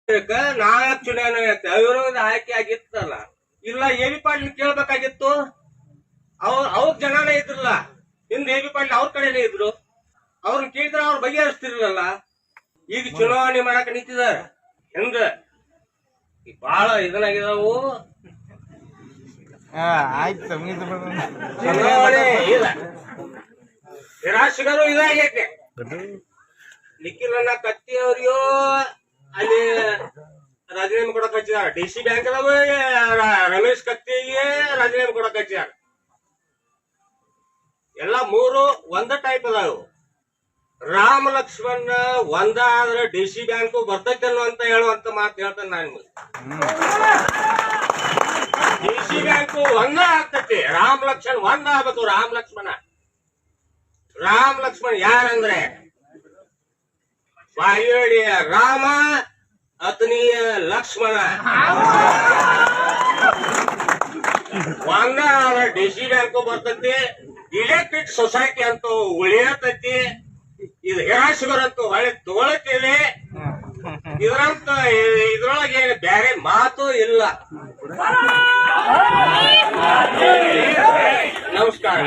ನಾಲ್ಕು ಚುನಾವಣೆ ಅವಿರೋಧ ಆಯ್ಕೆ ಆಗಿತ್ತಲ್ಲ. ಇಲ್ಲ ಎ.ಬಿ. ಪಾಟೀಲ್ ಕೇಳ್ಬೇಕಾಗಿತ್ತು. ಅವ್ರ ಜನನೇ ಇದ್ರಲ್ಲ, ಹಿಂದೆ ಎ.ಬಿ. ಪಾಟೀಲ್ ಅವ್ರ ಕಡೆನೇ ಇದ್ರು. ಅವ್ರನ್ನ ಕೇಳಿದ್ರೆ ಅವ್ರ ಬಗೆಹರಿಸ್ತಿರ್ಲಿಲ್ಲ. ಈಗ ಚುನಾವಣೆ ಮಾಡಕ್ ನಿಂತಿದಾರ. ಹೆಂಗ ಬಾಳ ಇದನ್ನಾಗಿದಾವು. ಚುನಾವಣೆ ಇಲ್ಲ, ನಿರಾಶಕರು ಇದಾಗೈತೆ. ನಿಖಿಲಣ್ಣ ಕತ್ತಿ ಅವ್ರಿಗೂ ಅಲ್ಲಿ ರಾಜೀನಾಮೆ ಕೊಡಕ್ ಹಚ್ಚಿದಾರ. ಡಿ.ಸಿ. ಬ್ಯಾಂಕ್ ರಮೇಶ್ ಕತ್ತಿಗೆ ರಾಜೀನಾಮೆ ಕೊಡಕ್ ಹಚ್ಚಿದಾರ. ಎಲ್ಲ ಮೂರು ಒಂದ ಟೈಪ್ ಅದಾವು. ರಾಮ ಲಕ್ಷ್ಮಣ ಒಂದ ಆದ್ರೆ ಡಿ.ಸಿ. ಬ್ಯಾಂಕು ಬರ್ತೈತೇನೋ ಅಂತ ಹೇಳುವಂತ ಮಾತು ಹೇಳ್ತಾನೆ ನಾನು. ಡಿ.ಸಿ. ಬ್ಯಾಂಕು ಒಂದ ಆಗ್ತೈತಿ, ರಾಮ ಲಕ್ಷ್ಮಣ ಒಂದ ಆಗ್ಬೇಕು. ರಾಮ ಲಕ್ಷ್ಮಣ ಯಾರಂದ್ರೆ ಬಾಯಿಯ ರಾಮ, ಅತನಿಯ ಲಕ್ಷ್ಮಣ. ಒಂದ ಆದ್ರೆ ಡಿ.ಸಿ. ಬ್ಯಾಂಕು ಬರ್ತೈತಿ, ಇಲೆಕ್ಟ್ರಿಕ್ ಸೊಸೈಟಿ ಅಂತೂ ಉಳಿಯತೈತಿ. ಇದು ನಿರಾಶಕರು ಅಂತೂ ಹೊಳೆ ತಗೊಳತಿದೆ. ಇದ್ರೊಳಗೆ ಬೇರೆ ಮಾತು ಇಲ್ಲ. ನಮಸ್ಕಾರ.